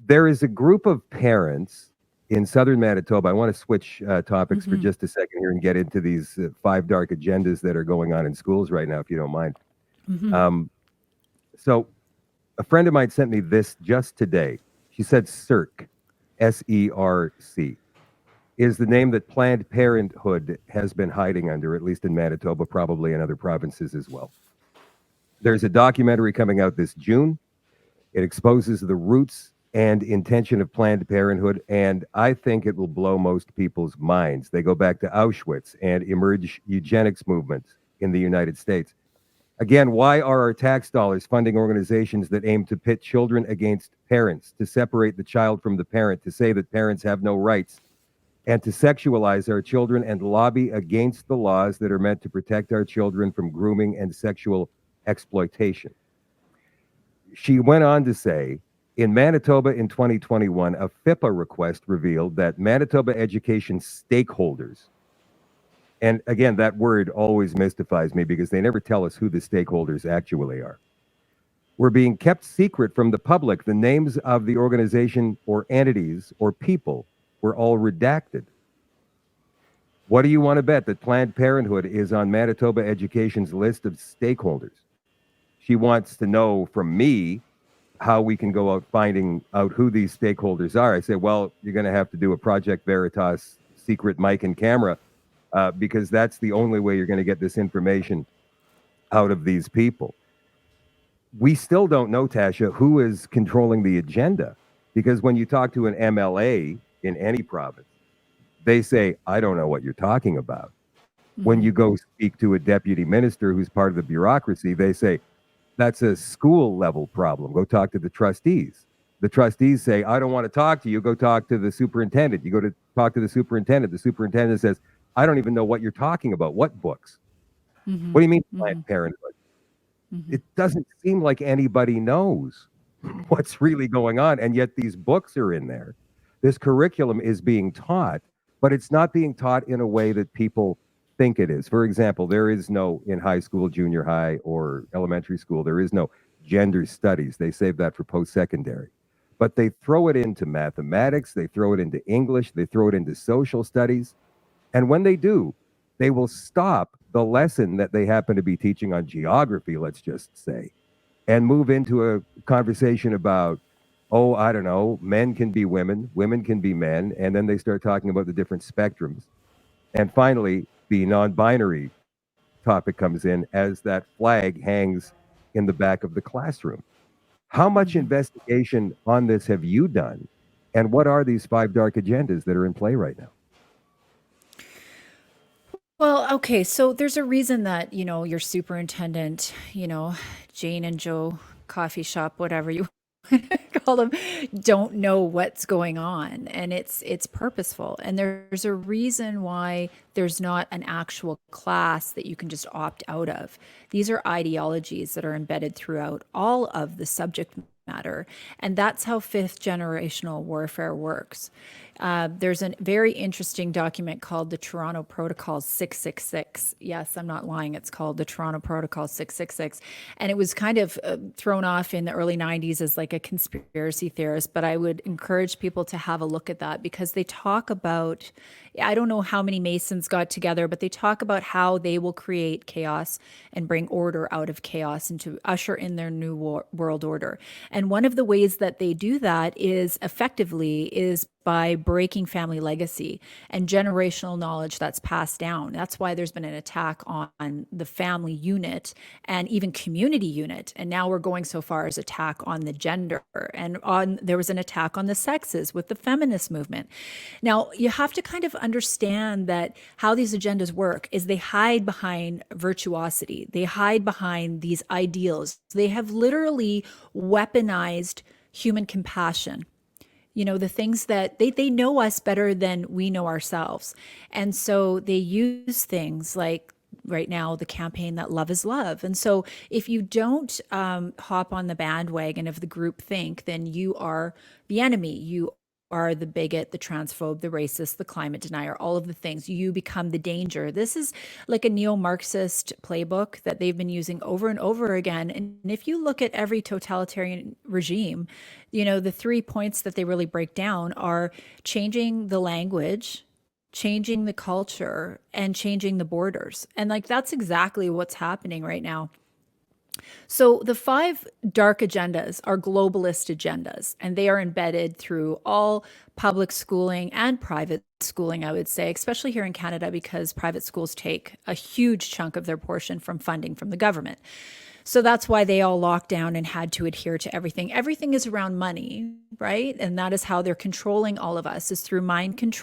There is a group of parents in southern Manitoba. I want to switch topics for Mm-hmm. just a second here and get into these five dark agendas that are going on in schools right now, if you don't mind. Mm-hmm. Um, so, a friend of mine sent me this just today. She said SERC, SERC, is the name that Planned Parenthood has been hiding under, at least in Manitoba, probably in other provinces as well. There's a documentary coming out this June. It exposes the roots and intention of Planned Parenthood, and I think it will blow most people's minds. They go back to Auschwitz and emerge eugenics movements in the United States. Again, why are our tax dollars funding organizations that aim to pit children against parents, to separate the child from the parent, to say that parents have no rights, and to sexualize our children and lobby against the laws that are meant to protect our children from grooming and sexual exploitation? She went on to say, in Manitoba in 2021, a FIPA request revealed that Manitoba education stakeholders, and again, that word always mystifies me because they never tell us who the stakeholders actually are, were being kept secret from the public. The names of the organization or entities or people were all redacted. What do you want to bet that Planned Parenthood is on Manitoba Education's list of stakeholders? She wants to know from me how we can go out finding out who these stakeholders are. I say, well, you're going to have to do a Project Veritas secret mic and camera because that's the only way you're going to get this information out of these people. We still don't know, Tasha, who is controlling the agenda because when you talk to an MLA in any province, they say, I don't know what you're talking about. When Mm-hmm. you go speak to a deputy minister who's part of the bureaucracy, they say, that's a school level problem. Go talk to the trustees. The trustees say, I don't want to talk to you. Go talk to the superintendent. You go to talk to the superintendent. The superintendent says, I don't even know what you're talking about. What books? Mm-hmm. What do you mean, Planned Mm-hmm. Parenthood? Mm-hmm. It doesn't seem like anybody knows Mm-hmm. what's really going on. And yet these books are in there. This curriculum is being taught, but it's not being taught in a way that people think it is. For example, there is no, in high school, junior high, or elementary school, there is no gender studies. They save that for post secondary. But they throw it into mathematics, they throw it into English, they throw it into social studies. And when they do, they will stop the lesson that they happen to be teaching on geography, let's just say, and move into a conversation about, oh, I don't know, men can be women, women can be men. And then they start talking about the different spectrums. And finally, the non binary topic comes in as that flag hangs in the back of the classroom. How much Mm-hmm. investigation on this have you done? And what are these five dark agendas that are in play right now? Well, okay, so there's a reason that, your superintendent, Jane and Joe coffee shop, whatever you call them, don't know what's going on, and it's purposeful. And there's a reason why there's not an actual class that you can just opt out of. These are ideologies that are embedded throughout all of the subject matter, and that's how fifth generational warfare works. There's a very interesting document called the Toronto Protocol 666. Yes, I'm not lying. It's called the Toronto Protocol 666. And it was kind of thrown off in the early 90s as like a conspiracy theorist, but I would encourage people to have a look at that because they talk about, I don't know how many Masons got together, but they talk about how they will create chaos and bring order out of chaos and to usher in their new world order. And one of the ways that they do that is effectively is by breaking family legacy and generational knowledge that's passed down. That's why there's been an attack on the family unit and even community unit. And now we're going so far as attack on the gender. And there was an attack on the sexes with the feminist movement. Now, you have to kind of understand that how these agendas work is they hide behind virtuosity. They hide behind these ideals. They have literally weaponized human compassion, the things that they know us better than we know ourselves. And so they use things like right now the campaign that love is love. And so if you don't hop on the bandwagon of the group think, then you are the enemy. You are the bigot, the transphobe, the racist, the climate denier, all of the things. You become the danger. This is like a neo-Marxist playbook that they've been using over and over again. And if you look at every totalitarian regime, the 3 points that they really break down are changing the language, changing the culture, and changing the borders. And like that's exactly what's happening right now. So the 5 dark agendas are globalist agendas, and they are embedded through all public schooling and private schooling, I would say, especially here in Canada, because private schools take a huge chunk of their portion from funding from the government. So that's why they all locked down and had to adhere to everything. Everything is around money, right? And that is how they're controlling all of us, is through mind control.